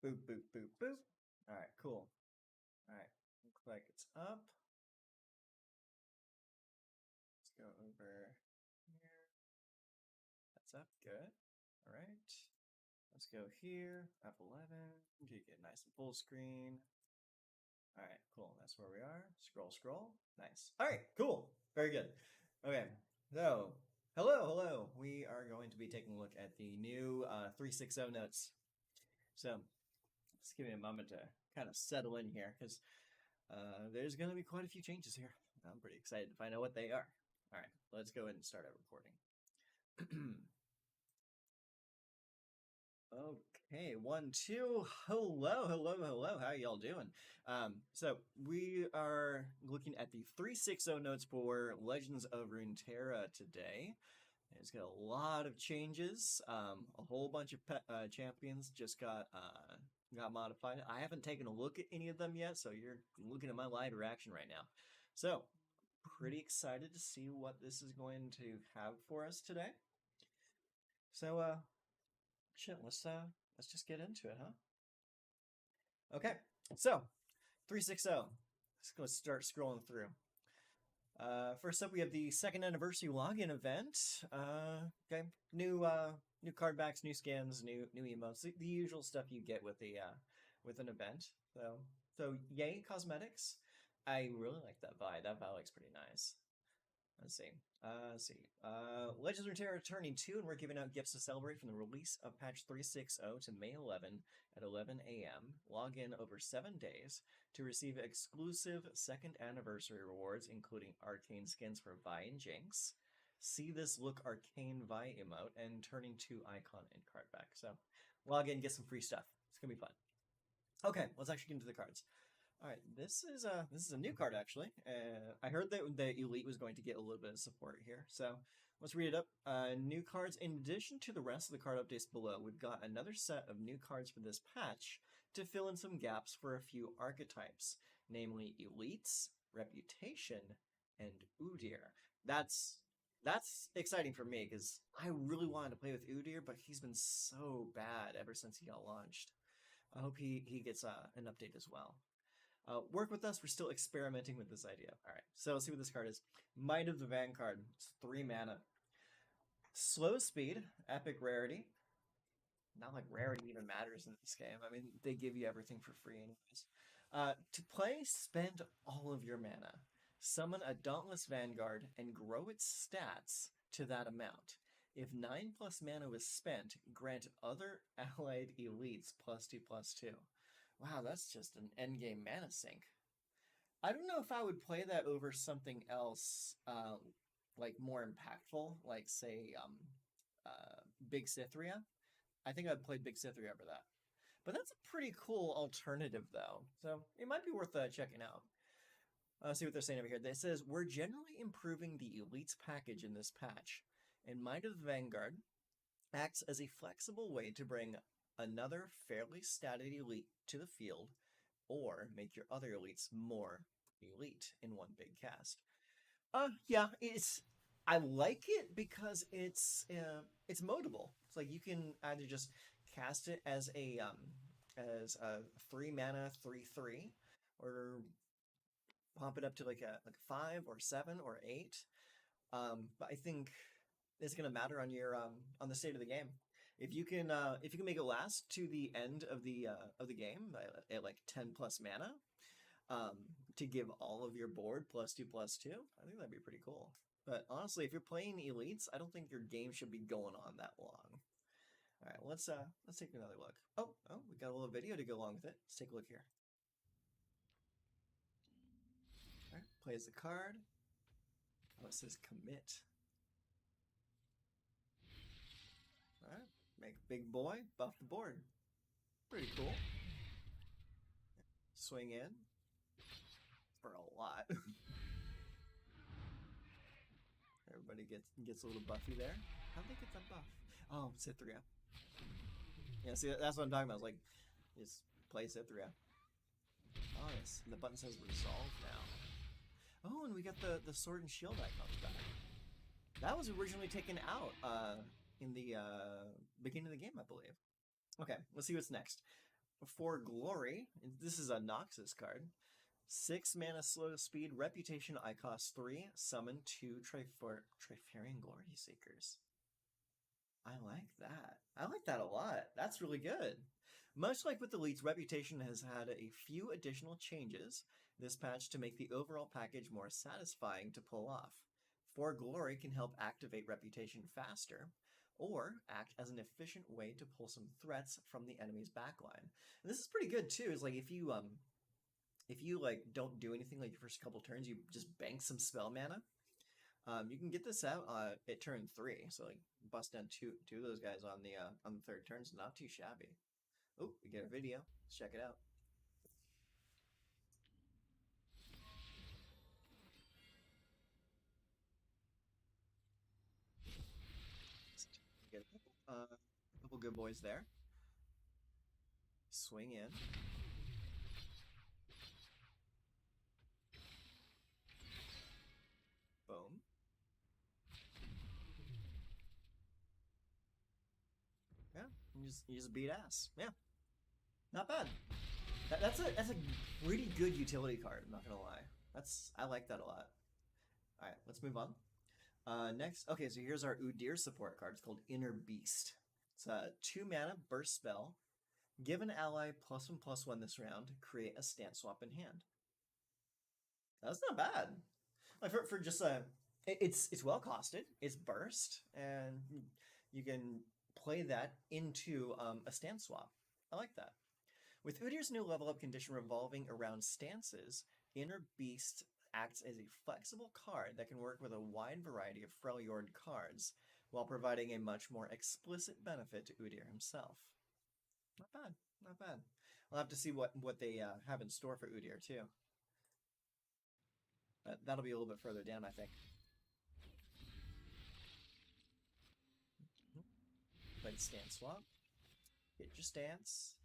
Boop, boop, boop, boop. All right, cool. All right, looks like it's up. Let's go over here. That's up, good. All right. Let's go here, F11, to get nice and full screen. All right, cool. That's where we are. Scroll, scroll. Nice. All right, cool. Very good. Okay, so hello. We are going to be taking a look at the new 360 notes. So just give me a moment to kind of settle in here because there's going to be quite a few changes here. I'm pretty excited to find out what they are. All right, let's go ahead and start our recording. Okay, 1, 2. Hello. How y'all doing? So we are looking at the 360 notes for Legends of Runeterra today. It's got a lot of changes. A whole bunch of champions just got modified. I haven't taken a look at any of them yet, so you're looking at my live reaction right now. So pretty excited to see what this is going to have for us today. So shit, let's just get into it, huh? Okay, so 360. Let's go start scrolling through. First up, we have the second anniversary login event. Okay, new card backs, new skins, new emotes, the usual stuff you get with the with an event. So yay cosmetics. I really like that Vi. That Vi looks pretty nice. Let's see. Legends of Runeterra turning 2, and we're giving out gifts to celebrate from the release of patch 360 to May 11 at 11 a.m. Log in over 7 days to receive exclusive second anniversary rewards, including arcane skins for Vi and Jinx, See This Look Arcane Vi emote, and turning 2 icon and card back. So log in, get some free stuff. It's gonna be fun. Okay, let's actually get into the cards. All right, this is a new card actually. I heard that the Elite was going to get a little bit of support here, so let's read it up. New cards. In addition to the rest of the card updates below, we've got another set of new cards for this patch to fill in some gaps for a few archetypes, namely Elites, Reputation, and Udir. That's exciting for me because I really wanted to play with Udir, but he's been so bad ever since he got launched. I hope he gets an update as well. Work with us. We're still experimenting with this idea. All right, so let's see what this card is. Might of the Vanguard. It's 3 mana. Slow speed, epic rarity. Not like rarity even matters in this game. I mean, they give you everything for free anyways. To play, spend all of your mana. Summon a Dauntless Vanguard and grow its stats to that amount. If 9+ mana was spent, grant other allied elites +2/+2. Wow, that's just an endgame mana sink. I don't know if I would play that over something else, like more impactful, like say, Big Cythria. I think I'd play Big Cythria over that. But that's a pretty cool alternative, though. So it might be worth checking out. See what they're saying over here. It says, we're generally improving the Elites package in this patch, and Might of the Vanguard acts as a flexible way to bring another fairly statted elite to the field, or make your other elites more elite in one big cast. Yeah, I like it because it's modable. It's like you can either just cast it as a 3 mana 3/3, or pump it up to like a 5 or 7 or 8. But I think it's gonna matter on your on the state of the game. If you can make it last to the end of the game at like 10+ mana, to give all of your board +2/+2, I think that'd be pretty cool. But honestly, if you're playing elites, I don't think your game should be going on that long. All right, let's take another look. Oh, we got a little video to go along with it. Let's take a look here. All right, plays the card. Oh, it says commit. All right, make big boy, buff the board. Pretty cool. Swing in for a lot. Everybody gets a little buffy there. How'd they get that buff? Oh, Cythria. Yeah, see, that's what I'm talking about. It's like, just play Cythria. Oh, yes. And the button says resolve now. Oh, and we got the sword and shield icons back. That was originally taken out in the beginning of the game, I believe. Okay, let's see what's next. For Glory, this is a Noxus card. 6 mana slow speed, reputation I cost 3, summon 2 Trifarian Glory Seekers. I like that. I like that a lot. That's really good. Much like with Elites, Reputation has had a few additional changes this patch to make the overall package more satisfying to pull off. For Glory can help activate Reputation faster, or act as an efficient way to pull some threats from the enemy's backline. And this is pretty good too. Is like if you like don't do anything like your first couple turns, you just bank some spell mana. You can get this out at turn 3, so like bust down two of those guys on the third turn. So not too shabby. Oh, we get a video. Let's check it out. Get a couple good boys there. Swing in. Boom. Yeah, you just beat ass. Yeah, not bad. That's a pretty good utility card. I'm not gonna lie. I like that a lot. All right, let's move on. Next, okay, so here's our Udir support card. It's called Inner Beast. It's a 2 mana burst spell. Give an ally +1/+1 this round. Create a stance swap in hand. That's not bad. Like for just it's well costed. It's burst, and you can play that into a stance swap. I like that. With Udir's new level up condition revolving around stances, Inner Beast acts as a flexible card that can work with a wide variety of Freljord cards, while providing a much more explicit benefit to Udir himself. Not bad, not bad. We'll have to see what they have in store for Udir too. That'll be a little bit further down, I think. Play the stance swap. Get your stance.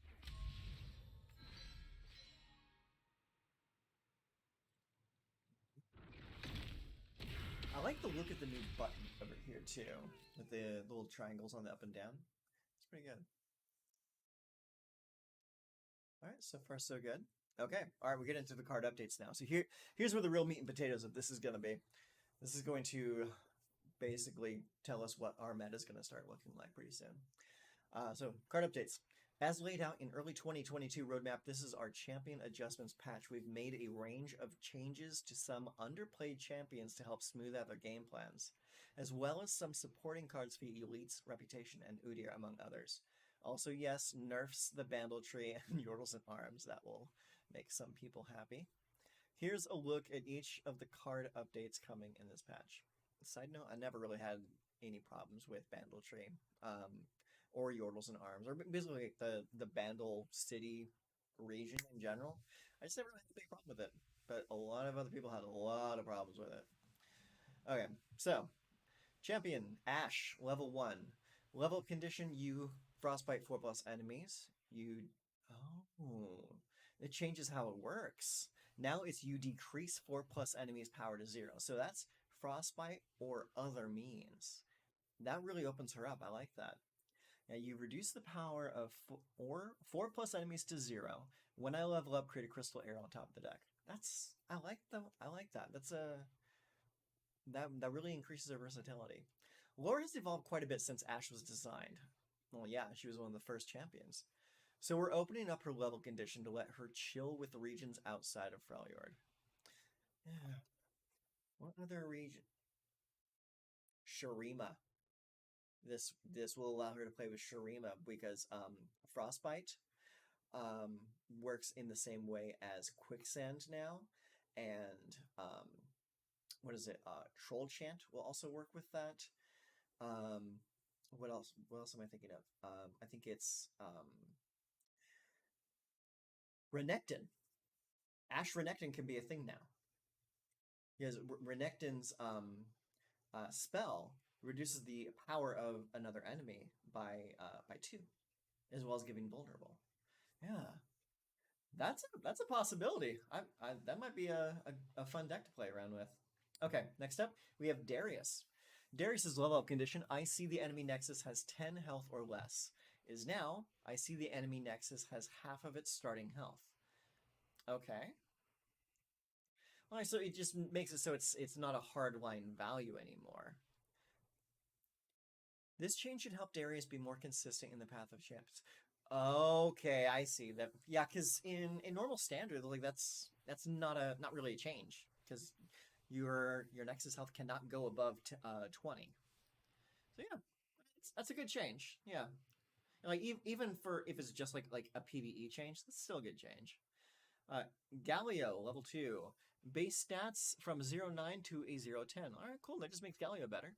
I like the look of the new button over here too, with the little triangles on the up and down. It's pretty good. All right, so far so good. Okay, all right, we get into the card updates now. So here's where the real meat and potatoes of this is going to be. This is going to basically tell us what our meta is going to start looking like pretty soon. So card updates. As laid out in early 2022 roadmap, this is our champion adjustments patch. We've made a range of changes to some underplayed champions to help smooth out their game plans, as well as some supporting cards for Elites, Reputation, and Udir, among others. Also, yes, nerfs the Bandle Tree and Yordles and Arms. That will make some people happy. Here's a look at each of the card updates coming in this patch. Side note, I never really had any problems with Bandle Tree. Or Yordles and Arms, or basically the Bandle City region in general. I just never had a big problem with it, but a lot of other people had a lot of problems with it. Okay, so champion Ashe, level 1. Level condition, you frostbite 4+ enemies. It changes how it works. Now it's you decrease 4+ enemies power to 0. So that's frostbite or other means. That really opens her up. I like that. Now you reduce the power of 4+ enemies to 0. When I level up, create a crystal arrow on top of the deck. I like that. That really increases her versatility. Lore has evolved quite a bit since Ashe was designed. Well, yeah, she was one of the first champions. So we're opening up her level condition to let her chill with the regions outside of Freljord. Yeah. What other region? Shurima. This will allow her to play with Shurima because Frostbite works in the same way as Quicksand now, and what is it? Troll Chant will also work with that. What else? What else am I thinking of? I think it's Renekton. Ashe Renekton can be a thing now. Because Renekton's spell reduces the power of another enemy by 2, as well as giving vulnerable. Yeah, that's a possibility. That might be a fun deck to play around with. Okay, next up we have Darius. Darius's level up condition: I see the enemy nexus has 10 health or less. is now I see the enemy nexus has half of its starting health. Okay. All right, so it just makes it so it's not a hardline value anymore. This change should help Darius be more consistent in the path of champs. Okay, I see that. Yeah, because in normal standard, like that's not really a change because your Nexus health cannot go above 20. So yeah, that's a good change. Yeah, like even for if it's just like a PVE change, that's still a good change. Uh, Galio level 2, base stats from 0.9 to a 0.10. All right, cool. That just makes Galio better.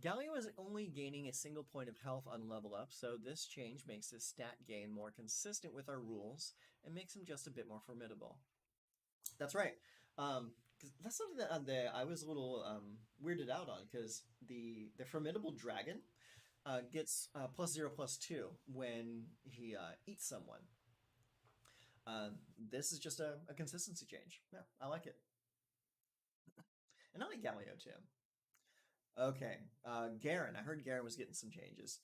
Galio is only gaining a single point of health on level up, so this change makes his stat gain more consistent with our rules and makes him just a bit more formidable. That's right. 'Cause that's something that I was a little weirded out on, because the formidable dragon gets +0/+2 when he eats someone. This is just a consistency change. Yeah, I like it. And I like Galio too. Okay, Garen. I heard Garen was getting some changes.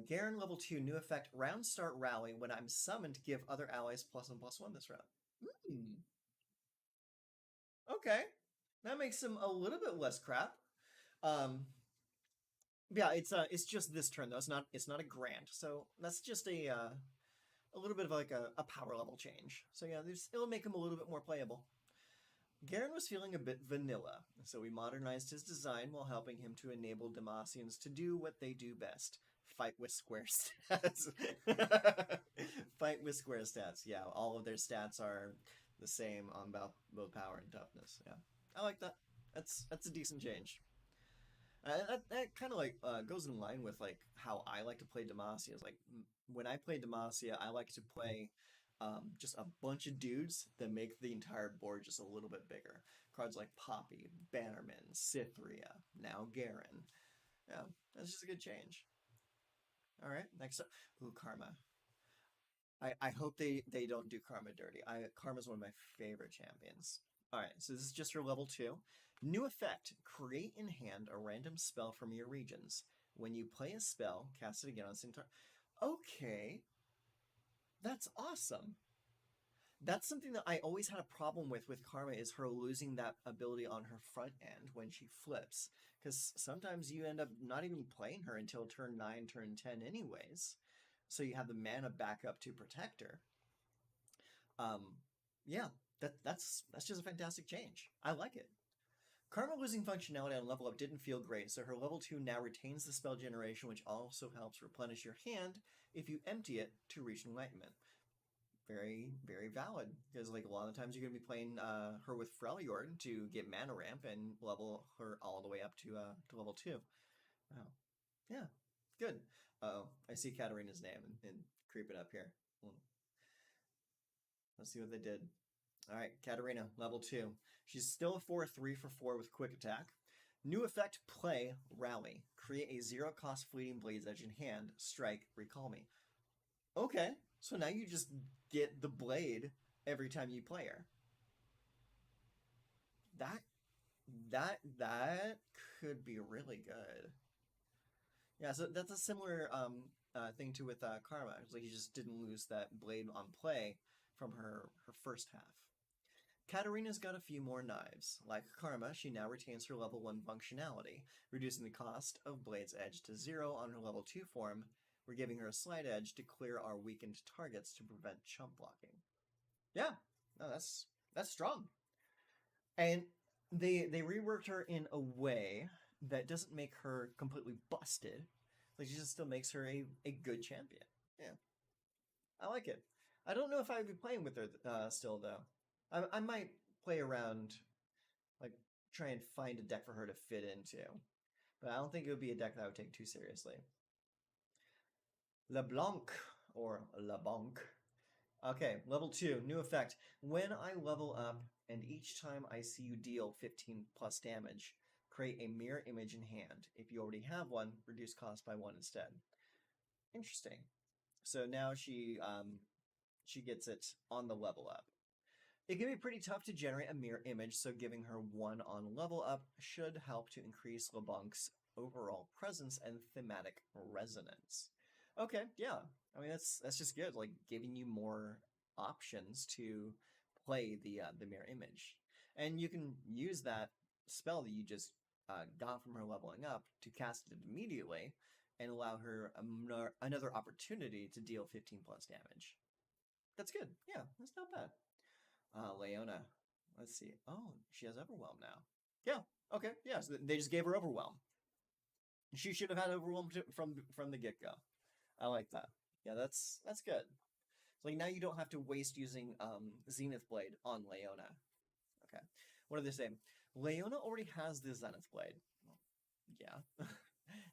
Garen level 2, new effect, round start rally. When I'm summoned, give other allies +1/+1 this round. Hmm. Okay, that makes him a little bit less crap. Um, yeah, it's just this turn though. It's not a grant, so that's just a little bit of like a power level change. So yeah, it'll make him a little bit more playable. Garen was feeling a bit vanilla, so we modernized his design while helping him to enable Demacians to do what they do best. Fight with square stats. Fight with square stats. Yeah, all of their stats are the same on both power and toughness. Yeah, I like that. That's a decent change. That kind of like goes in line with like how I like to play Demacia. Like when I play Demacia, I like to play just a bunch of dudes that make the entire board just a little bit bigger. Cards like Poppy, Bannerman, Cythria, now Garen. Yeah, that's just a good change. All right, next up, ooh, Karma. I hope they don't do Karma dirty. Karma's one of my favorite champions. All right, so this is just for level 2. New effect, create in hand a random spell from your regions. When you play a spell, cast it again on the same turn. Okay, that's awesome. That's something that I always had a problem with Karma, is her losing that ability on her front end when she flips. Because sometimes you end up not even playing her until turn 9, turn 10 anyways. So you have the mana backup to protect her. Um, yeah, that's just a fantastic change. I like it. Karma losing functionality on level up didn't feel great, so her level 2 now retains the spell generation, which also helps replenish your hand if you empty it to reach enlightenment. Very, very valid, because like a lot of the times you're going to be playing her with Freljord to get mana ramp and level her all the way up to level 2. Wow. Yeah, good. Oh, I see Katarina's name and creeping up here. Let's see what they did. All right, Katarina, level 2. She's still a 4/3 for 4 with quick attack. New effect, play, rally. Create a 0-cost fleeting blade's edge in hand. Strike, recall me. Okay, so now you just get the blade every time you play her. That that could be really good. Yeah, so that's a similar thing to with Karma. It's like you just didn't lose that blade on play from her first half. Katarina's got a few more knives. Like Karma, she now retains her level 1 functionality, reducing the cost of Blade's Edge to 0 on her level 2 form. We're giving her a slight edge to clear our weakened targets to prevent chump blocking. Yeah, no, that's strong. And they reworked her in a way that doesn't make her completely busted. Like, she just still makes her a good champion. Yeah, I like it. I don't know if I'd be playing with her still, though. I might play around, like try and find a deck for her to fit into. But I don't think it would be a deck that I would take too seriously. LeBlanc or LeBlanc. Okay, level 2, new effect. When I level up and each time I see you deal 15 plus damage, create a mirror image in hand. If you already have one, reduce cost by 1 instead. Interesting. So now she gets it on the level up. It can be pretty tough to generate a mirror image, so giving her 1 on level up should help to increase LeBlanc's overall presence and thematic resonance. Okay, yeah. I mean that's just good, like giving you more options to play the mirror image, and you can use that spell that you just got from her leveling up to cast it immediately, and allow her another opportunity to deal 15 plus damage. That's good. Yeah, that's not bad. Leona, let's see. Oh, she has Overwhelm now. Yeah. Okay. Yeah. So they just gave her Overwhelm. She should have had Overwhelm from the get go. I like that. Yeah, that's good. So like now you don't have to waste using Zenith Blade on Leona. Okay. What do they say? Leona already has the Zenith Blade. Well, yeah.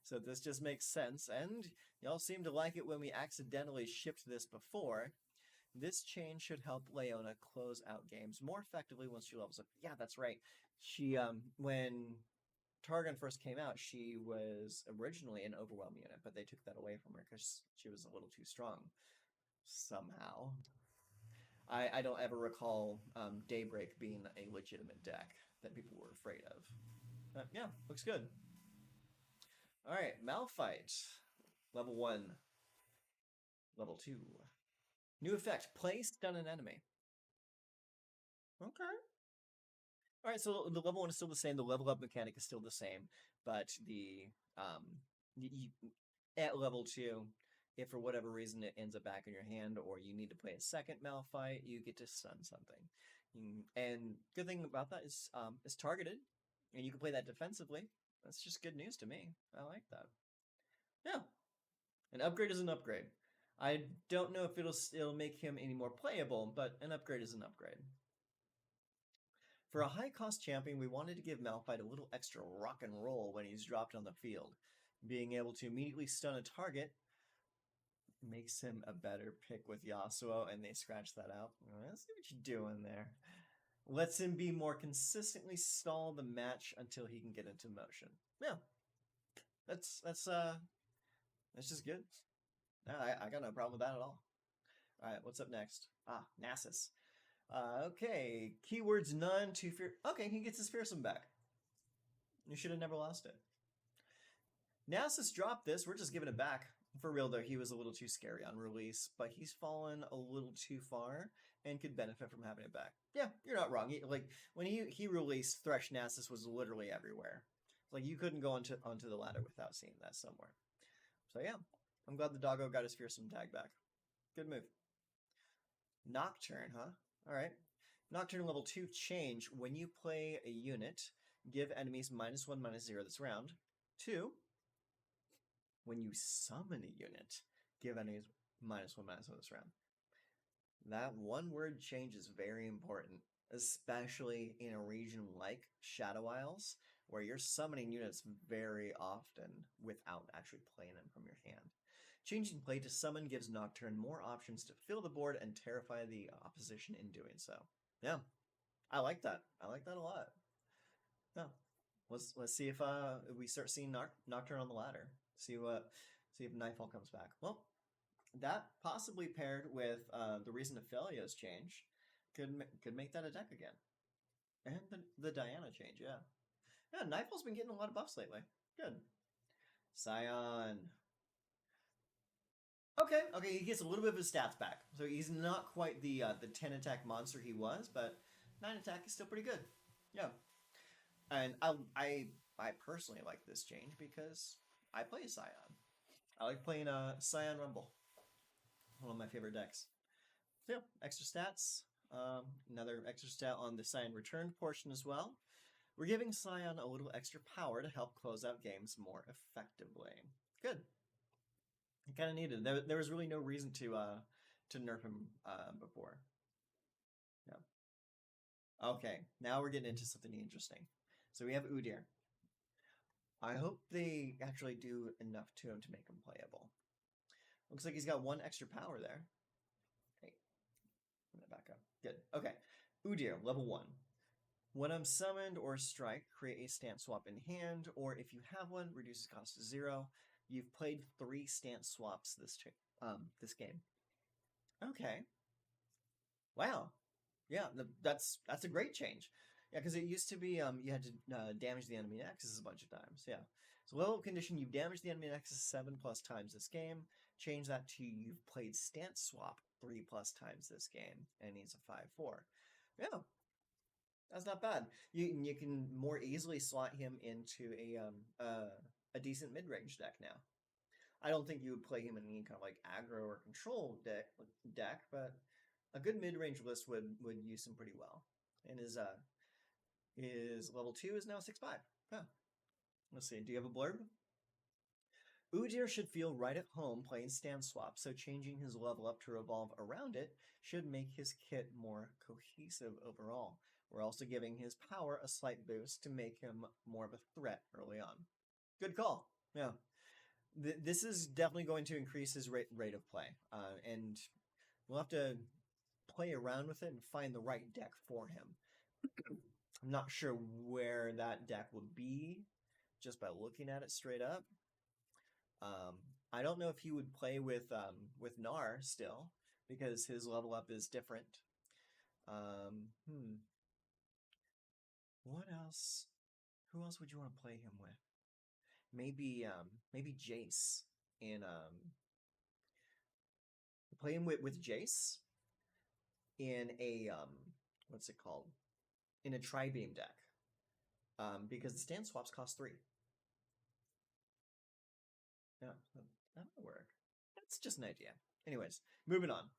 So this just makes sense, and y'all seem to like it when we accidentally shipped this before. This change should help Leona close out games more effectively once she levels up. Yeah, that's right. She when Targon first came out, she was originally an overwhelm unit, but they took that away from her because she was a little too strong somehow. I don't ever recall Daybreak being a legitimate deck that people were afraid of. Yeah, looks good. All right, Malphite, level 1, level 2. New effect, play stun an enemy. Okay. All right, so the level 1 is still the same. The level up mechanic is still the same, but the at level 2, if for whatever reason it ends up back in your hand, or you need to play a second Malphite, you get to stun something. And good thing about that is it's targeted, and you can play that defensively. That's just good news to me. I like that. Yeah, an upgrade is an upgrade. I don't know if it'll make him any more playable, but an upgrade is an upgrade. For a high-cost champion, we wanted to give Malphite a little extra rock and roll when he's dropped on the field. Being able to immediately stun a target makes him a better pick with Yasuo, and they scratch that out. Let's see what you're doing there. Lets him be more consistently stall the match until he can get into motion. Yeah, that's just good. No, I got no problem with that at all. All right, what's up next? Nasus. Okay, keywords none to fear. Okay, he gets his fearsome back. You should have never lost it. Nasus dropped this. We're just giving it back. For real, though, he was a little too scary on release, but he's fallen a little too far and could benefit from having it back. Yeah, you're not wrong. When he released, Thresh Nasus was literally everywhere. Like you couldn't go onto the ladder without seeing that somewhere. So yeah, I'm glad the doggo got his fearsome tag back. Good move. Nocturne, huh? All right. Nocturne level 2 change. When you play a unit, give enemies -1/-0 this round. 2. When you summon a unit, give enemies -1/-0 this round. That one word change is very important, especially in a region like Shadow Isles, where you're summoning units very often without actually playing them from your hand. Changing play to summon gives Nocturne more options to fill the board and terrify the opposition in doing so. Yeah, I like that. I like that a lot. Yeah, let's see if we start seeing Nocturne on the ladder. See if Nightfall comes back. Well, that possibly paired with the Reason to Felia's change could make that a deck again. And the Diana change, yeah. Yeah, Nightfall's been getting a lot of buffs lately. Good. Scion. Okay, he gets a little bit of his stats back. So he's not quite the 10 attack monster he was, but 9 attack is still pretty good. Yeah. And I personally like this change because I play Scion. I like playing Scion Rumble. One of my favorite decks. So yeah, extra stats. Another extra stat on the Scion return portion as well. We're giving Scion a little extra power to help close out games more effectively. Good. Kind of needed. There was really no reason to nerf him before. Yeah. Okay, now we're getting into something interesting. So we have Udir. I hope they actually do enough to him to make him playable. Looks like he's got 1 extra power there. Hey, I'm gonna back up. Good. Okay. Udir, level 1. When I'm summoned or strike, create a stance swap in hand, or if you have one, reduces cost to 0. You've played 3 stance swaps this game. Okay. Wow. Yeah, that's a great change. Yeah, because it used to be you had to damage the enemy nexus a bunch of times. Yeah. So level up condition, you've damaged the enemy nexus 7+ times this game. change that to you've played stance swap 3+ times this game, and he's a 5/4. Yeah, that's not bad. You can more easily slot him into a decent mid range deck now. I don't think you would play him in any kind of like aggro or control deck, but a good mid range list would use him pretty well. And his level 2 is now 6/5. Yeah. Let's see. Do you have a blurb? Udir should feel right at home playing stand swap, so changing his level up to revolve around it should make his kit more cohesive overall. We're also giving his power a slight boost to make him more of a threat early on. Good call. Yeah. This is definitely going to increase his rate of play, and we'll have to play around with it and find the right deck for him. I'm not sure where that deck would be just by looking at it straight up. I don't know if he would play with Gnar still, because his level up is different. What else? Who else would you want to play him with? Maybe Jace in play him with Jace in a what's it called? In a tri-beam deck. Because the stand swaps cost 3. Yeah, that might work. That's just an idea. Anyways, moving on.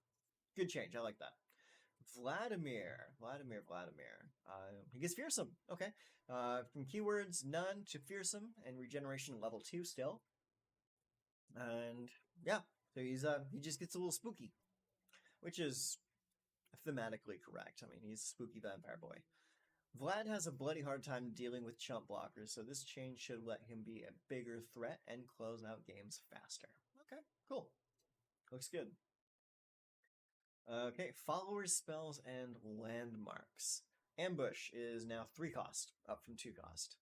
Good change. I like that. Vladimir. He gets fearsome. Okay. From keywords, none to fearsome, and regeneration level 2 still. And yeah, so he just gets a little spooky, which is thematically correct. I mean, he's a spooky vampire boy. Vlad has a bloody hard time dealing with chump blockers, so this change should let him be a bigger threat and close out games faster. Okay, cool. Looks good. Okay, followers, spells, and landmarks. Ambush is now 3 cost, up from 2 cost.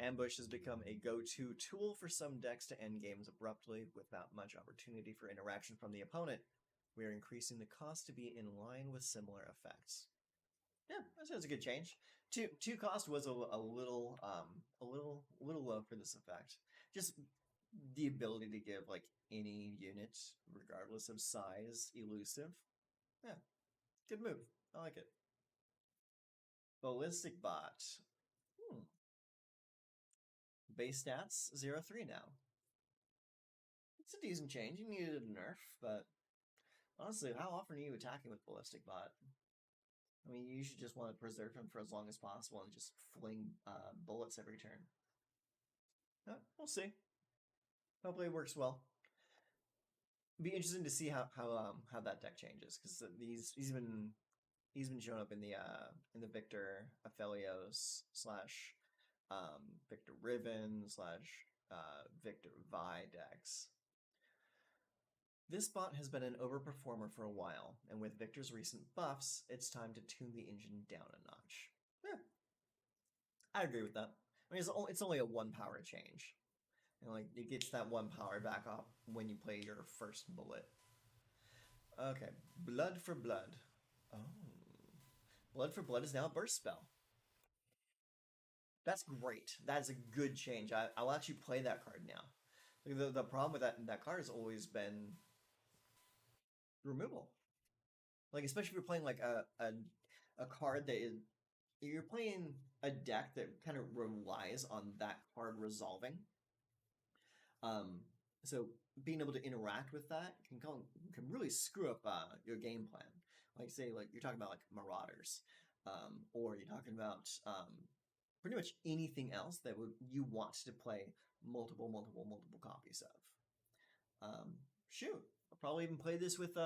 Ambush has become a go-to tool for some decks to end games abruptly without much opportunity for interaction from the opponent. We are increasing the cost to be in line with similar effects. Yeah, that sounds a good change. Two cost was a little low for this effect. Just the ability to give like any unit, regardless of size, elusive. Yeah, good move. I like it. Ballistic Bot. Base stats 0/3 now. It's a decent change. You needed a nerf, but honestly, how often are you attacking with Ballistic Bot? I mean, you should just want to preserve him for as long as possible and just fling bullets every turn. We'll see. Hopefully, it works well. Be interesting to see how that deck changes, because he's been showing up in the Victor Aphelios / Victor Riven / Victor Vi decks. This bot has been an overperformer for a while, and with Victor's recent buffs, it's time to tune the engine down a notch. Yeah, I agree with that. I mean, it's only a 1 power change. And like, it gets that 1 power back up when you play your first bullet. Okay, Blood for Blood. Oh. Blood for Blood is now a burst spell. That's great. That's a good change. I'll actually play that card now. The problem with that card has always been removal. Like, especially if you're playing like a card that is, you're playing a deck that kind of relies on that card resolving. So being able to interact with that can really screw up your game plan. Like, say, like you're talking about like Marauders, or you're talking about pretty much anything else that you want to play multiple copies of. Shoot, I'll probably even play this with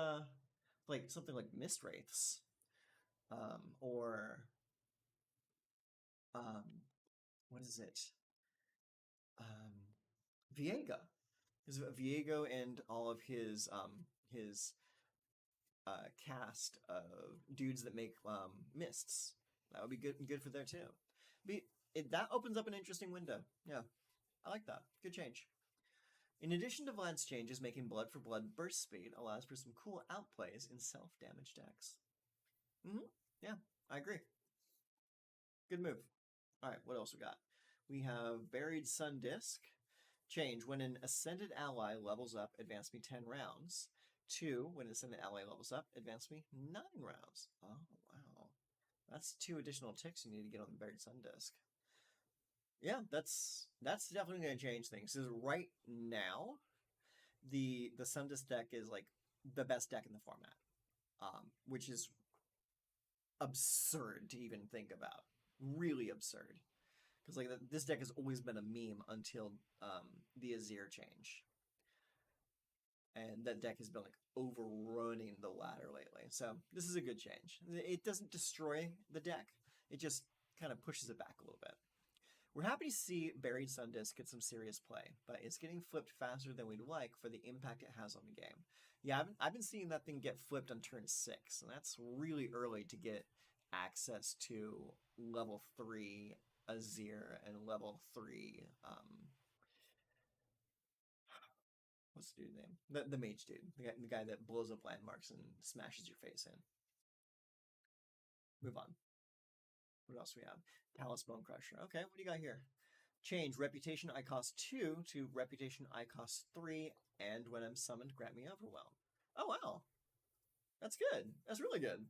like something like Mist Wraiths, or what is it? Viego. Because Viego and all of his cast of dudes that make mists. That would be good for there too. That opens up an interesting window. Yeah, I like that. Good change. In addition to Vlad's changes, making Blood for Blood burst speed allows for some cool outplays in self-damage decks. Yeah, I agree. Good move. All right, what else we got? We have Buried Sun Disk. Change. When an Ascended ally levels up, advance me 10 rounds. 2. When an Ascended ally levels up, advance me 9 rounds. Oh, wow. That's 2 additional ticks you need to get on the Buried Sun Disc. Yeah, that's definitely going to change things. Because right now, the Sun Disc deck is like the best deck in the format, which is absurd to even think about. Really absurd. Because like this deck has always been a meme until the Udir change, and that deck has been like overrunning the ladder lately. So this is a good change. It doesn't destroy the deck; it just kind of pushes it back a little bit. We're happy to see Buried Sun Disc get some serious play, but it's getting flipped faster than we'd like for the impact it has on the game. Yeah, I've been seeing that thing get flipped on turn 6, and that's really early to get access to level 3 Udir and level 3, what's the dude's name? The mage dude, the guy that blows up landmarks and smashes your face in. Move on. What else do we have? Palace Bone Crusher. Okay, what do you got here? Change Reputation I cost 2 to Reputation I cost 3, and when I'm summoned, grant me Overwhelm. Oh, wow. That's good. That's really good.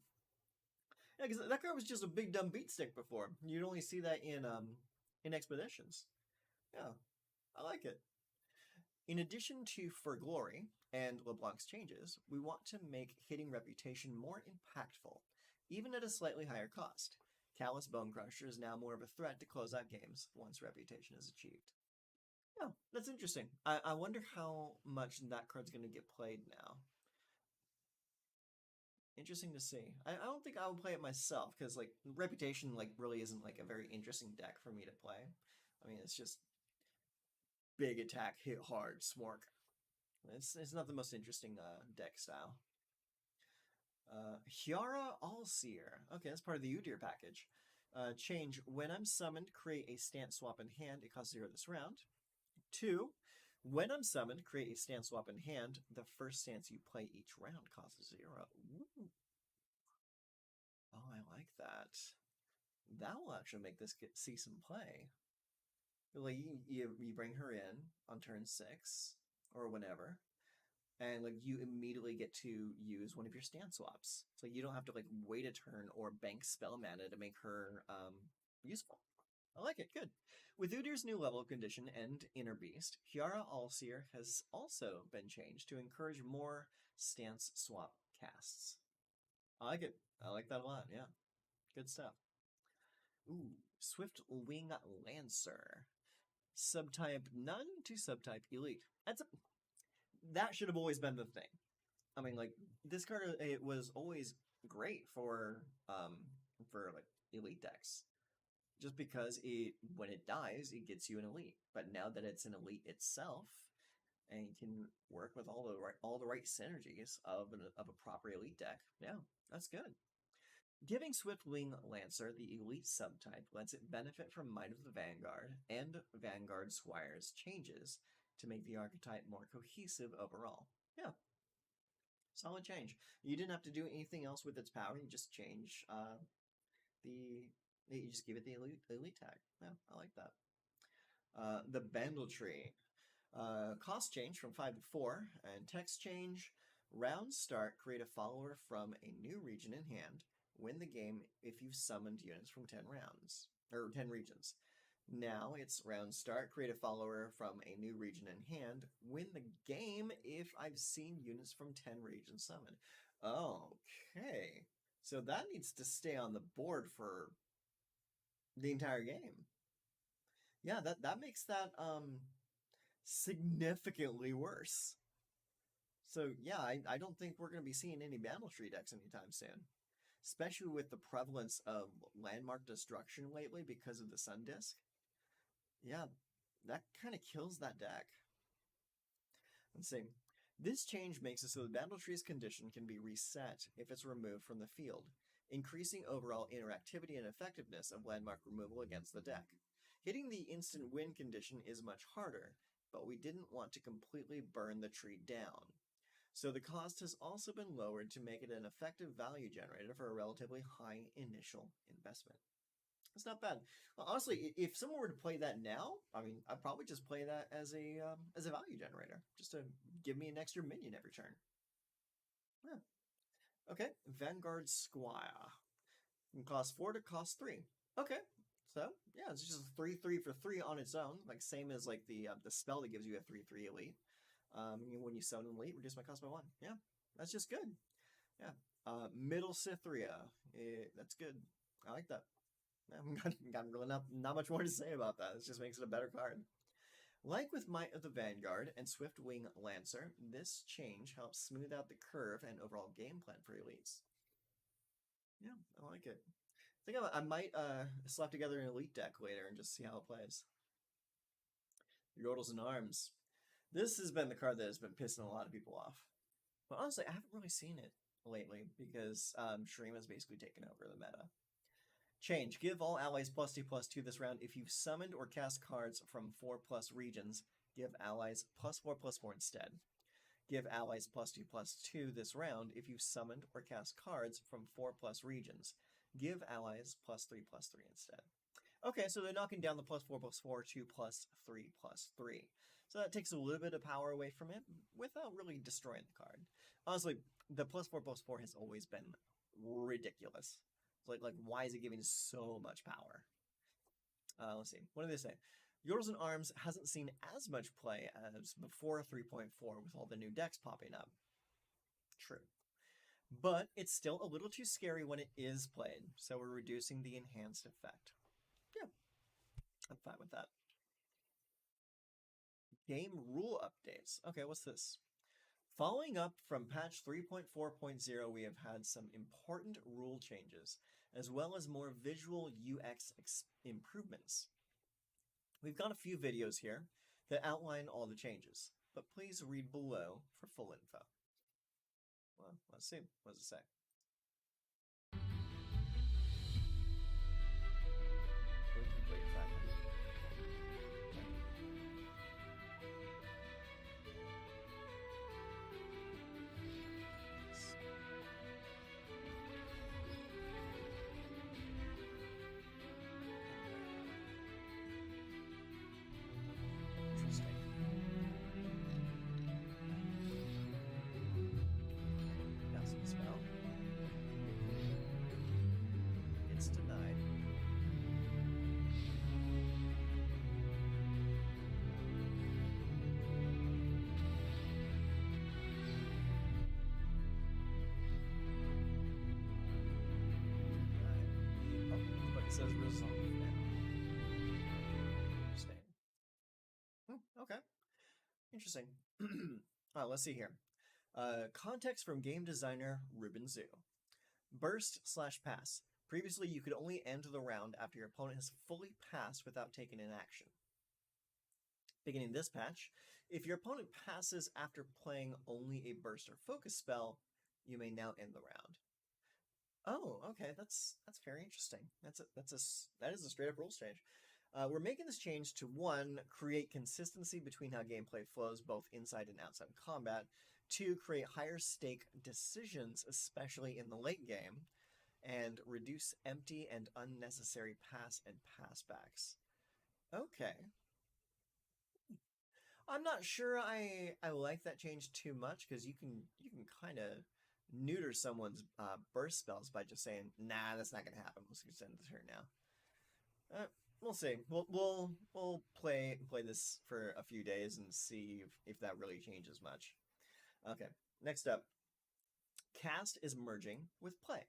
Yeah, because that card was just a big dumb beat stick before. You'd only see that in Expeditions. Yeah, I like it. In addition to For Glory and LeBlanc's changes, we want to make hitting Reputation more impactful, even at a slightly higher cost. Callous Bone Crusher is now more of a threat to close out games once Reputation is achieved. Yeah, that's interesting. I wonder how much that card's going to get played now. Interesting to see. I don't think I would play it myself, because like Reputation like really isn't like a very interesting deck for me to play. I mean, it's just big attack, hit hard, smork. It's not the most interesting deck style. Hiara Allseer. Okay, that's part of the Udir package. Change. When I'm summoned, create a stance swap in hand. It costs 0 this round. 2. When I'm summoned, create a stance swap in hand. The first stance you play each round costs 0. Ooh. Oh, I like that. That will actually make this see some play. Like you bring her in on turn 6 or whenever, and like you immediately get to use one of your stance swaps. So you don't have to like wait a turn or bank spell mana to make her useful. I like it. Good. With Udir's new level condition and Inner Beast, Hiara Allseer has also been changed to encourage more stance swap casts. I like it. I like that a lot. Yeah. Good stuff. Ooh, Swift Wing Lancer. Subtype none to subtype elite. That should have always been the thing. I mean, like this card, it was always great for like elite decks, just because when it dies, it gets you an elite. But now that it's an elite itself, and you can work with all the right synergies of a proper elite deck, yeah, that's good. Giving Swiftwing Lancer the elite subtype lets it benefit from Might of the Vanguard and Vanguard Squire's changes to make the archetype more cohesive overall. Yeah, solid change. You didn't have to do anything else with its power. You just change you just give it the elite tag. Yeah, I like that. The Bandle Tree. Cost change from 5 to 4, and text change. Round start, create a follower from a new region in hand. Win the game if you've summoned units from 10 rounds, or 10 regions. Now it's round start, create a follower from a new region in hand. Win the game if I've seen units from 10 regions summoned. Okay. So that needs to stay on the board for the entire game. Yeah, that makes that significantly worse. So yeah, I don't think we're going to be seeing any Bandle Tree decks anytime soon. Especially with the prevalence of landmark destruction lately because of the Sun Disc. Yeah, that kind of kills that deck. Let's see. This change makes it so the Bandle Tree's condition can be reset if it's removed from the field, increasing overall interactivity and effectiveness of landmark removal against the deck. Hitting the instant win condition is much harder, but we didn't want to completely burn the tree down. So the cost has also been lowered to make it an effective value generator for a relatively high initial investment. It's not bad. Well, honestly, if someone were to play that now, I mean, I'd probably just play that as a value generator, just to give me an extra minion every turn. Yeah. Okay, Vanguard Squire. From cost 4 to cost 3. Okay, so yeah, it's just 3/3 for 3 on its own, like same as like the spell that gives you a 3/3 elite. When you summon an elite, reduce my cost by 1. Yeah, that's just good. Yeah. Middle Cythria. That's good. I like that. Got really not much more to say about that. It just makes it a better card. Like with Might of the Vanguard and Swift Wing Lancer, this change helps smooth out the curve and overall game plan for elites. Yeah, I like it. I think I might slap together an elite deck later and just see how it plays. Yordles and Arms. This has been the card that has been pissing a lot of people off. But honestly, I haven't really seen it lately because Shurima's basically taken over the meta. Change. Give all allies +2/+2 this round if you've summoned or cast cards from 4+ regions. Give allies +4/+4 instead. Give allies +2/+2 this round if you've summoned or cast cards from 4+ regions. Give allies +3/+3 instead. Okay, so they're knocking down the +4/+4 to +3/+3. So that takes a little bit of power away from it without really destroying the card. Honestly, the +4/+4 has always been ridiculous. Like why is it giving so much power? Let's see. What do they say? Yordles and Arms hasn't seen as much play as before 3.4 with all the new decks popping up. True. But it's still a little too scary when it is played, so we're reducing the enhanced effect. Yeah, I'm fine with that. Game rule updates. Okay, what's this? Following up from patch 3.4.0, we have had some important rule changes, as well as more visual UX improvements. We've got a few videos here that outline all the changes, but please read below for full info. Well, let's see. What does it say? Says resolve now. Okay. Interesting. Let's see here. Context from game designer Ruben Zoo. Burst/pass. Previously, you could only end the round after your opponent has fully passed without taking an action. Beginning this patch, if your opponent passes after playing only a burst or focus spell, you may now end the round. Oh, okay, that's very interesting. That is a straight up rules change. We're making this change to 1, create consistency between how gameplay flows both inside and outside of combat, 2, create higher stake decisions, especially in the late game, and reduce empty and unnecessary pass and passbacks. Okay. I'm not sure I like that change too much because you can kind of neuter someone's burst spells by just saying, nah, that's not going to happen. Let's just end the turn now. We'll see. We'll play this for a few days and see if that really changes much. Okay, next up. Cast is merging with play.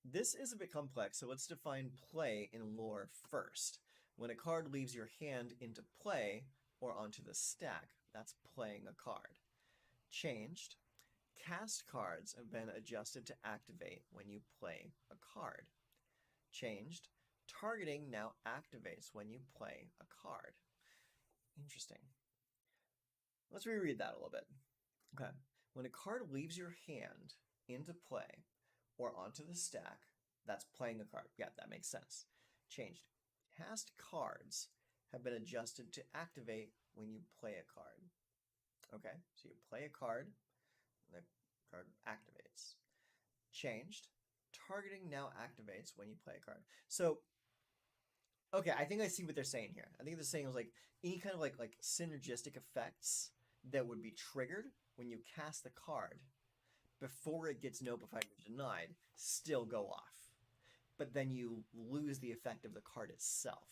This is a bit complex, so let's define play in lore first. When a card leaves your hand into play or onto the stack, that's playing a card. Changed. Cast cards have been adjusted to activate when you play a card. Changed. Targeting now activates when you play a card. Interesting. Let's reread that a little bit. Okay. When a card leaves your hand into play or onto the stack, that's playing a card. Yeah, that makes sense. Changed. Cast cards have been adjusted to activate when you play a card. Okay, so you play a card, and the card activates. Changed. Targeting now activates when you play a card. So Okay, I think I see what they're saying here. I think they're saying it was like any kind of like synergistic effects that would be triggered when you cast the card before it gets notified or denied still go off. But then you lose the effect of the card itself,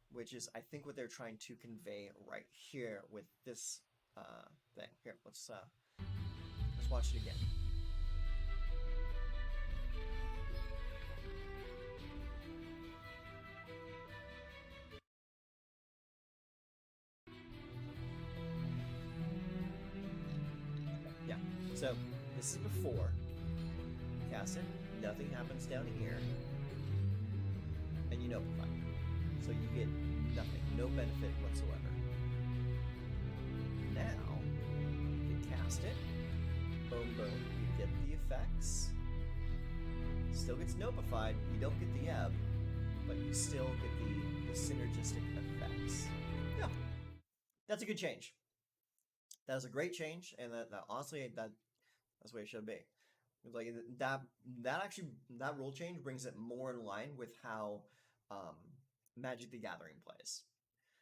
which is I think what they're trying to convey right here with this thing. Here, let's watch it again. Yeah. So this is before cast it. Nothing happens down here, and you notify. So you get nothing, no benefit whatsoever. Now you cast it. Boom, boom. You get the effects. Still gets notified. You don't get the ebb, but you still get the synergistic effects. Yeah, that's a good change. That is a great change, and that honestly that's the way it should be. Like that rule change brings it more in line with how Magic the Gathering plays.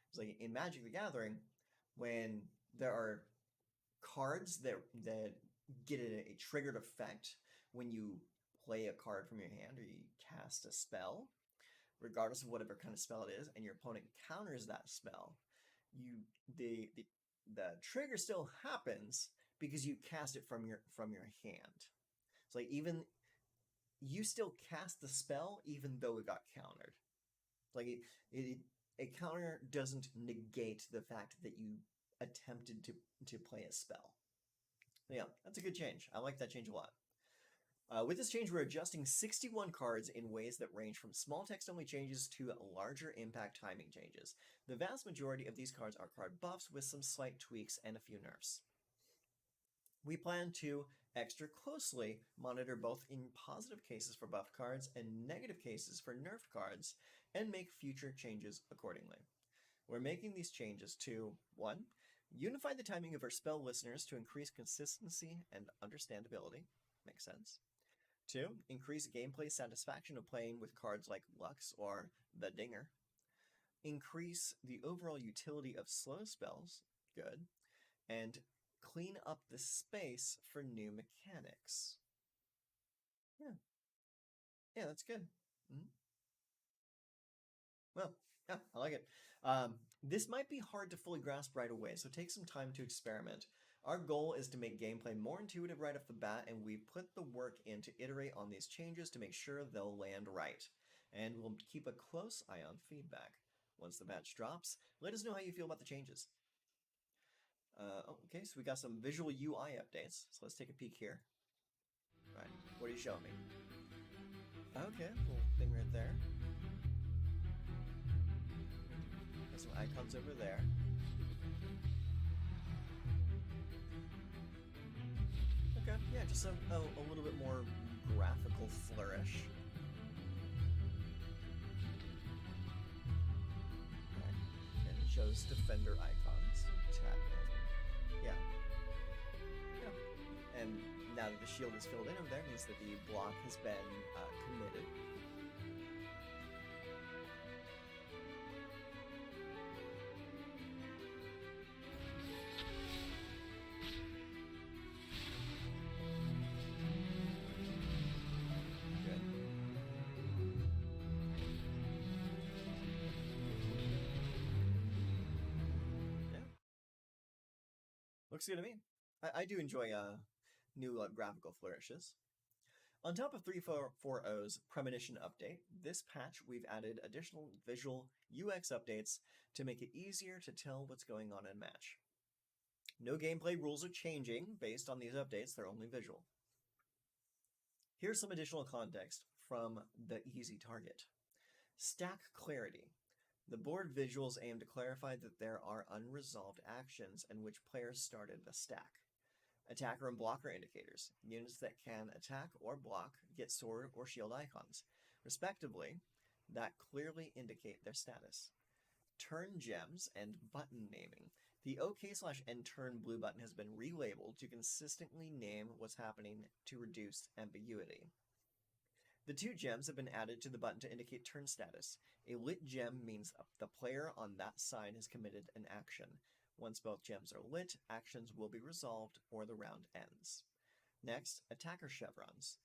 It's like in Magic the Gathering, when there are cards that get a triggered effect when you play a card from your hand or you cast a spell, regardless of whatever kind of spell it is, and your opponent counters that spell, the trigger still happens because you cast it from your hand. It's like even you still cast the spell even though it got countered. Like a counter doesn't negate the fact that you attempted to play a spell. Yeah, that's a good change. I like that change a lot. With this change, we're adjusting 61 cards in ways that range from small text-only changes to larger impact timing changes. The vast majority of these cards are card buffs with some slight tweaks and a few nerfs. We plan to extra closely monitor both in positive cases for buff cards and negative cases for nerfed cards and make future changes accordingly. We're making these changes to 1. Unify the timing of our spell listeners to increase consistency and understandability. Makes sense. 2. Increase gameplay satisfaction of playing with cards like Lux or the Dinger. Increase the overall utility of slow spells. Good. And clean up the space for new mechanics. Yeah. Yeah, that's good. Mm-hmm. Well, yeah, I like it. This might be hard to fully grasp right away, so take some time to experiment. Our goal is to make gameplay more intuitive right off the bat, and we've put the work in to iterate on these changes to make sure they'll land right. And we'll keep a close eye on feedback. Once the patch drops, let us know how you feel about the changes. Okay, so we got some visual UI updates, so let's take a peek here. All right, what are you showing me? Okay, little thing right there. Got some icons over there. Okay, yeah, just a little bit more graphical flourish. Okay. And it shows defender icons. Tap in. Yeah. Yeah. And now that the shield is filled in over there, it means that the block has been committed. Looks good to me. I do enjoy new graphical flourishes. On top of 3.4.0's Premonition update, this patch we've added additional visual UX updates to make it easier to tell what's going on in match. No gameplay rules are changing based on these updates, they're only visual. Here's some additional context from the easy target. Stack clarity. The board visuals aim to clarify that there are unresolved actions in which players started the stack. Attacker and blocker indicators. Units that can attack or block get sword or shield icons, respectively, that clearly indicate their status. Turn gems and button naming. The OK/end turn blue button has been relabeled to consistently name what's happening to reduce ambiguity. The two gems have been added to the button to indicate turn status. A lit gem means the player on that side has committed an action. Once both gems are lit, actions will be resolved or the round ends. Next, attacker chevrons.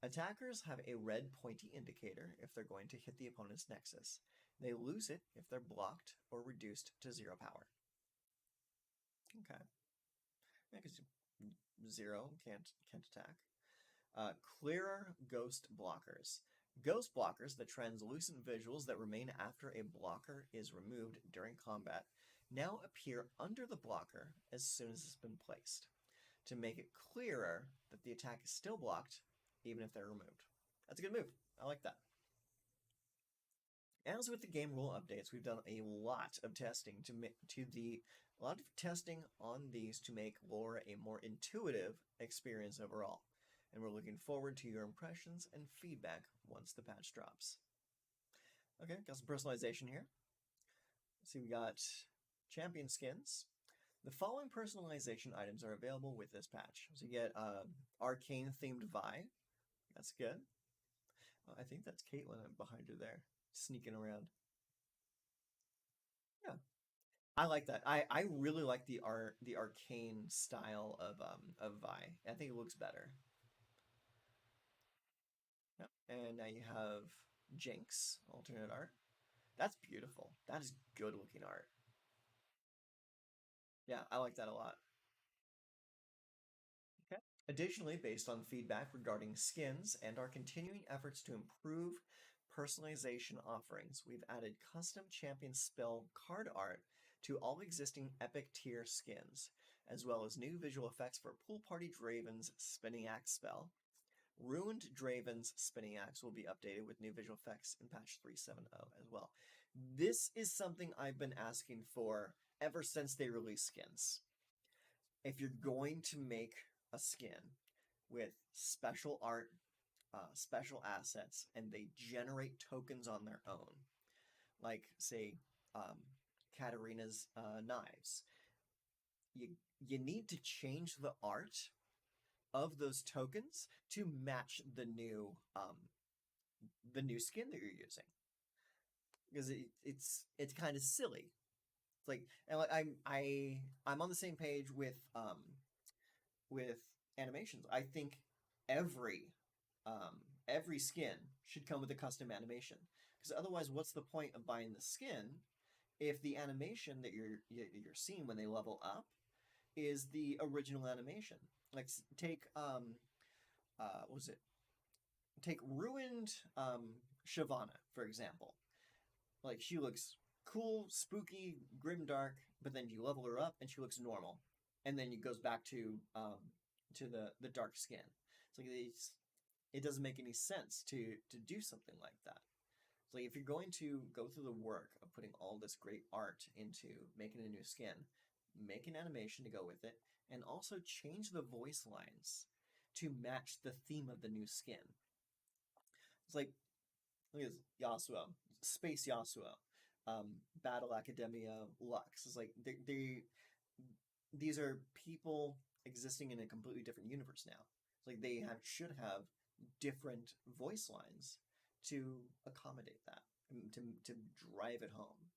Attackers have a red pointy indicator if they're going to hit the opponent's nexus. They lose it if they're blocked or reduced to 0 power. Okay. Because 0 can't attack. Clearer ghost blockers. Ghost blockers, the translucent visuals that remain after a blocker is removed during combat, now appear under the blocker as soon as it's been placed, to make it clearer that the attack is still blocked, even if they're removed. That's a good move. I like that. As with the game rule updates, we've done a lot of testing on these to make lore a more intuitive experience overall. And we're looking forward to your impressions and feedback once the patch drops. Okay, got some personalization here. So we got champion skins. The following personalization items are available with this patch. So you get arcane themed Vi. That's good. I think that's Caitlyn behind her there, sneaking around. Yeah, I like that. I really like the arcane style of Vi. I think it looks better. Yep. And now you have Jinx, alternate art. That's beautiful. That is good looking art. Yeah, I like that a lot. Okay. Additionally, based on feedback regarding skins and our continuing efforts to improve personalization offerings, we've added custom champion spell card art to all existing epic tier skins, as well as new visual effects for Pool Party Draven's Spinning Axe spell. Ruined Draven's Spinning Axe will be updated with new visual effects in patch 3.7.0 as well. This is something I've been asking for ever since they released skins. If you're going to make a skin with special art, special assets, and they generate tokens on their own, like, say, Katarina's knives, you need to change the art of those tokens to match the new skin that you're using, because it's kind of silly. It's like, and like I'm on the same page with animations. I think every skin should come with a custom animation, because otherwise, what's the point of buying the skin if the animation that you're seeing when they level up is the original animation? Like, take what was it? Take ruined Shyvana, for example. Like, she looks cool, spooky, grim dark, but then you level her up and she looks normal, and then it goes back to the dark skin. It's like it doesn't make any sense to do something like that. It's like, if you're going to go through the work of putting all this great art into making a new skin, make an animation to go with it, and also change the voice lines to match the theme of the new skin. It's like, look at this, Yasuo, Space Yasuo, Battle Academia Lux. It's like these are people existing in a completely different universe now. It's like they should have different voice lines to accommodate that, to drive it home.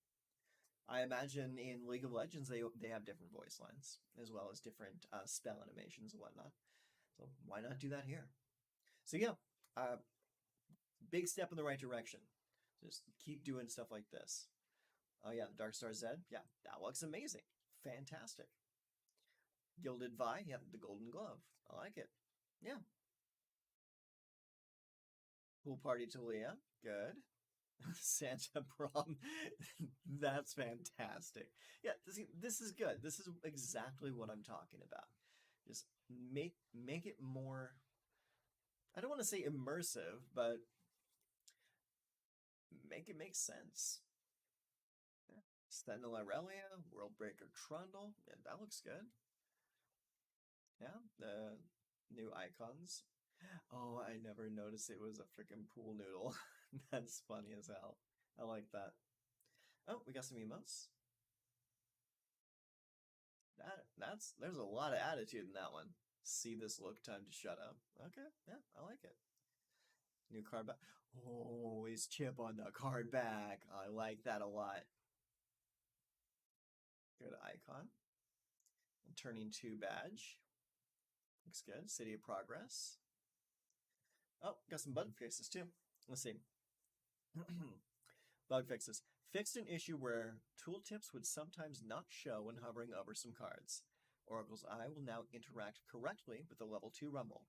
I imagine in League of Legends they have different voice lines as well as different spell animations and whatnot. So why not do that here? So yeah, big step in the right direction. Just keep doing stuff like this. Oh yeah, Dark Star Zed. Yeah, that looks amazing. Fantastic. Gilded Vi. Yeah, the Golden Glove. I like it. Yeah. Pool Party Talia. Good. Santa Prom. That's fantastic. Yeah, this is good. This is exactly what I'm talking about. Just make it more, I don't want to say immersive, but make it make sense. Yeah. Sentinel Aurelia, Worldbreaker Trundle. Yeah, that looks good. Yeah, the new icons. Oh, I never noticed it was a freaking pool noodle. That's funny as hell. I like that. Oh, we got some emotes. There's a lot of attitude in that one. See this look, time to shut up. Okay, yeah, I like it. New card back. Oh, his chip on the card back. I like that a lot. Good icon. Turning 2 badge. Looks good. City of Progress. Oh, got some bug fixes too. Let's see. Bug fixes. Fixed an issue where tooltips would sometimes not show when hovering over some cards. Oracle's Eye will now interact correctly with the level 2 Rumble.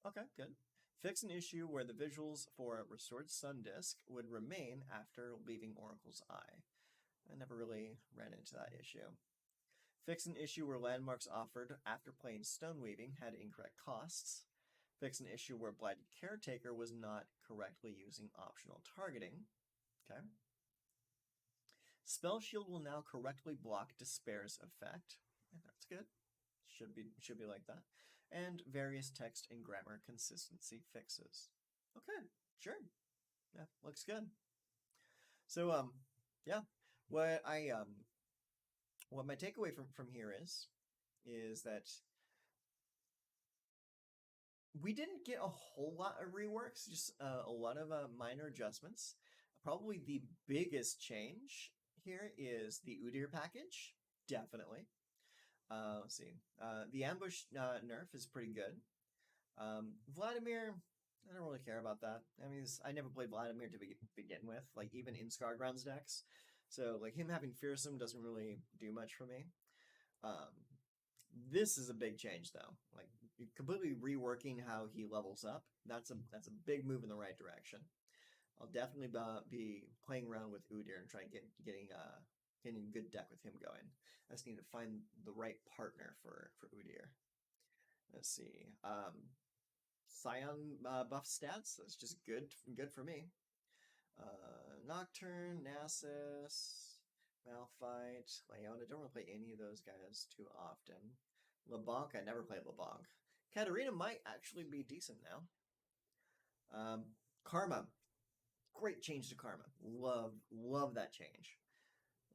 Okay, good. Fix an issue where the visuals for a Restored Sun Disk would remain after leaving Oracle's Eye. I never really ran into that issue. Fix an issue where landmarks offered after playing Stone Weaving had incorrect costs. Fix an issue where Blighted Caretaker was not correctly using optional targeting. Okay. Spell Shield will now correctly block Despair's effect. That's good. Should be like that. And various text and grammar consistency fixes. Okay, sure. Yeah, looks good. So yeah. What I what my takeaway from here is that we didn't get a whole lot of reworks, just a lot of minor adjustments. Probably the biggest change here is the Udir package, definitely. Let's see. The ambush nerf is pretty good. Vladimir, I don't really care about that. I mean, I never played Vladimir to begin with, like even in Scargrounds decks. So like him having Fearsome doesn't really do much for me. This is a big change though. Like completely reworking how he levels up. That's a big move in the right direction. I'll definitely be playing around with Udir and trying getting a good deck with him going. I just need to find the right partner for Udir. Let's see. Scion buff stats. That's just good for me. Nocturne, Nasus, Malphite, Leona. Don't really play any of those guys too often. LeBlanc, I never played LeBlanc. Katarina might actually be decent now. Karma. Great change to Karma. Love that change.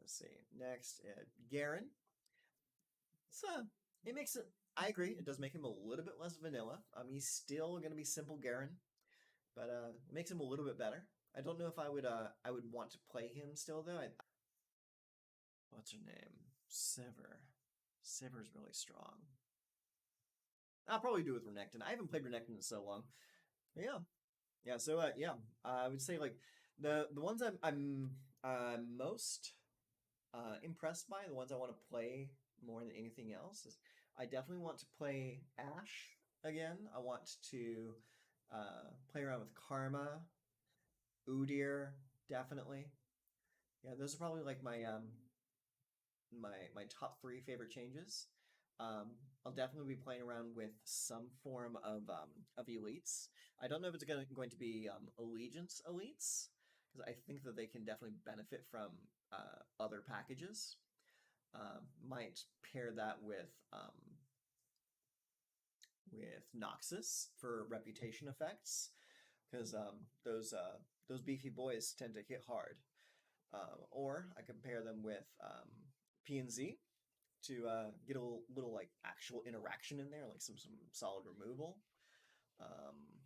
Let's see. Next, Garen. So it makes it. I agree. It does make him a little bit less vanilla. He's still going to be simple Garen, but it makes him a little bit better. I don't know if I would want to play him still though. What's her name? Sever. Sever's really strong. I'll probably do it with Renekton. I haven't played Renekton in so long. But yeah, yeah. So yeah, I would say like the ones I'm most impressed by, the ones I want to play more than anything else is I definitely want to play Ashe again. I want to play around with Karma, Udir, definitely. Yeah, those are probably like my top 3 favorite changes. I'll definitely be playing around with some form of elites. I don't know if it's going to be allegiance elites because I think that they can definitely benefit from other packages. Might pair that with Noxus for reputation effects because those beefy boys tend to hit hard. Or I can pair them with PNZ to get a little like actual interaction in there, like some solid removal. Um,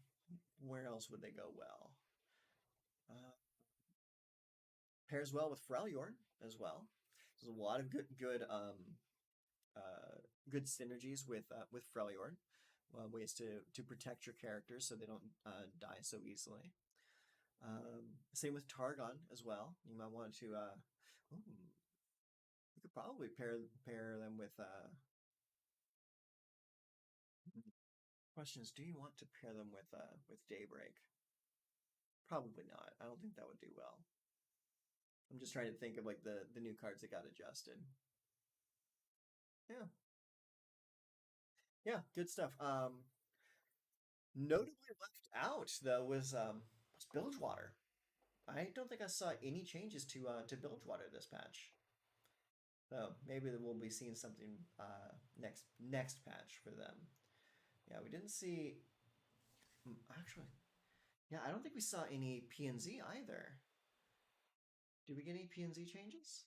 where else would they go well? Uh, Pairs well with Freljord as well. There's a lot of good synergies with Freljord. Ways to protect your characters so they don't die so easily. Same with Targon as well. You might want to. You could probably pair them with. Question is, do you want to pair them with Daybreak? Probably not. I don't think that would do well. I'm just trying to think of like the new cards that got adjusted. Yeah. Yeah, good stuff. Notably left out though was Bilgewater. I don't think I saw any changes to Bilgewater this patch. So maybe we'll be seeing something next patch for them. Yeah, we didn't see actually. Yeah, I don't think we saw any PNZ either. Did we get any PNZ changes?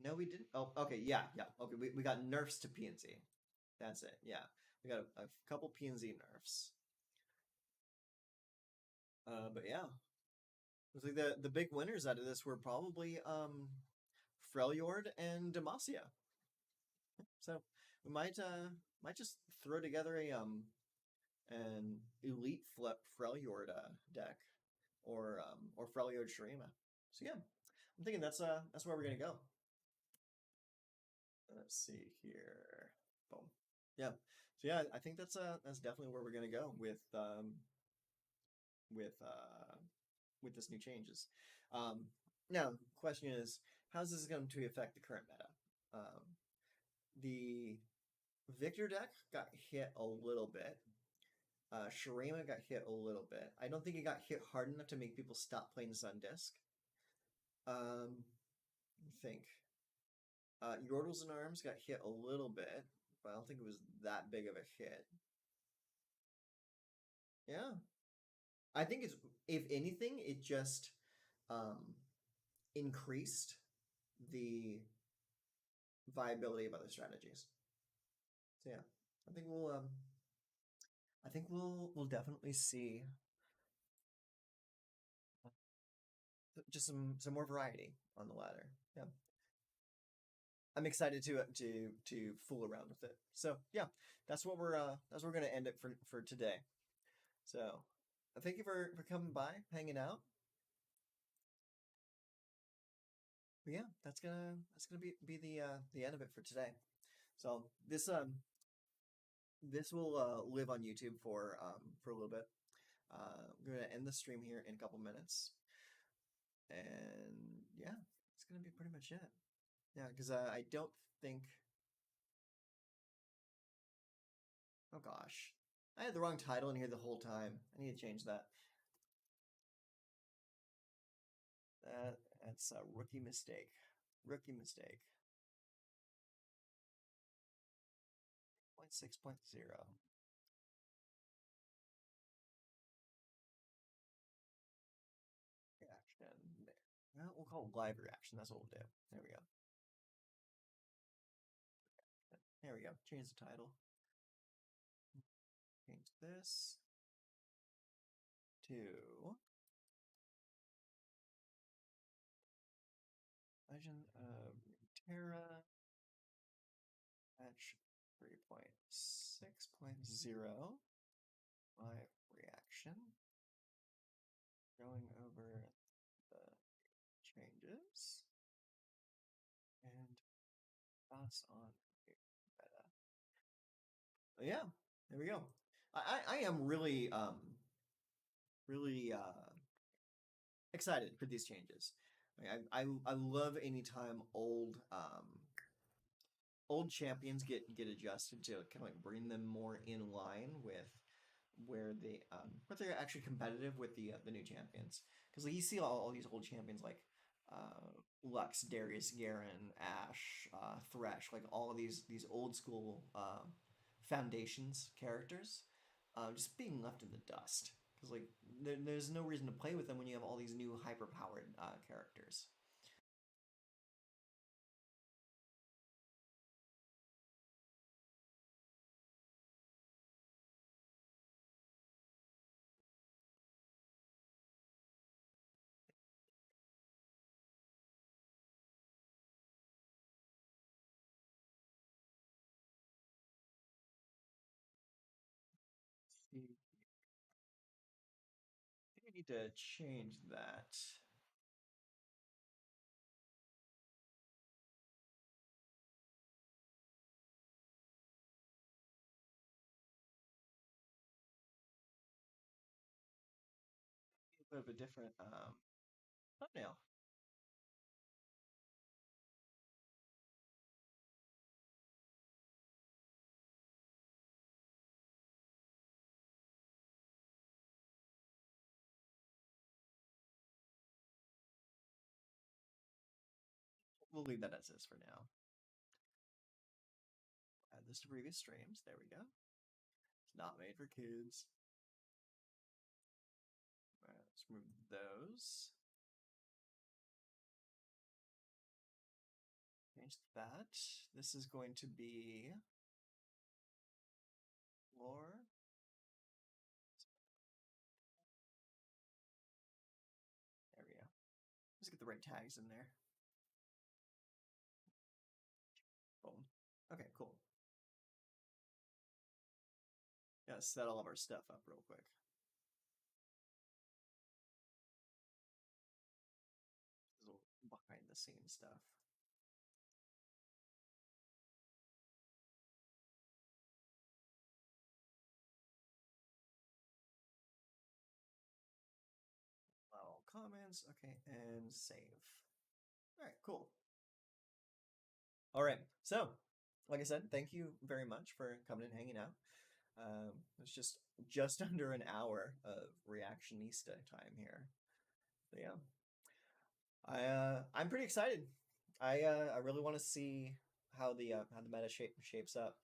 No, we didn't. Oh, okay, yeah. Okay, we got nerfs to PNZ. That's it. Yeah, We got a couple P&Z nerfs. But yeah, looks like the big winners out of this were probably Freljord and Demacia. So we might just throw together an elite Freljord deck or Freljord Shurima. So yeah, I'm thinking that's where we're gonna go. Let's see here. Boom. Yeah. So yeah, I think that's definitely where we're gonna go with with this new changes. Now, question is, how's this going to affect the current meta? The Victor deck got hit a little bit. Shurima got hit a little bit. I don't think it got hit hard enough to make people stop playing Sun Disc. I think. Yordles and Arms got hit a little bit, but I don't think it was that big of a hit. Yeah. I think it's, if anything, it just increased the viability of other strategies. So yeah, I think we'll definitely see just some more variety on the ladder. Yeah. I'm excited to fool around with it. So yeah, that's what we're gonna end it for today. So thank you for coming by, hanging out. But yeah, that's gonna be the end of it for today. So this will live on YouTube for a little bit. We're gonna end the stream here in a couple minutes, and yeah, it's gonna be pretty much it. Yeah, because I don't think. Oh gosh, I had the wrong title in here the whole time. I need to change that. That's a rookie mistake. Rookie mistake. 0.6.0. Reaction. Well, we'll call it live reaction. That's what we'll do. There we go. There we go. Change the title. Change this to Legend of Runeterra patch 3.6.0 live reaction. Going over the changes and thoughts on meta. Yeah, there we go. I am really really excited for these changes. I love anytime old champions get adjusted to kind of like bring them more in line with where they're actually competitive with the new champions. Because like you see all these old champions like Lux, Darius, Garen, Ashe, Thresh, like all of these old school foundations characters, just being left in the dust. Because like there's no reason to play with them when you have all these new hyper powered characters. See, I think we need to change that. A bit of a different thumbnail. We'll leave that as is for now. Add this to previous streams. There we go. It's not made for kids. All right, let's remove those. Change that. This is going to be Floor. There we go. Let's get the right tags in there. Boom. Okay, cool. Gotta set all of our stuff up real quick. Little behind the scenes stuff. Allow all comments. Okay, and save. All right, cool. All right, so like I said, thank you very much for coming and hanging out. It's just under an hour of reactionista time here. So yeah, I'm pretty excited. I really want to see how the meta shapes up.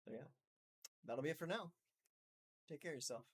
So yeah, that'll be it for now. Take care of yourself.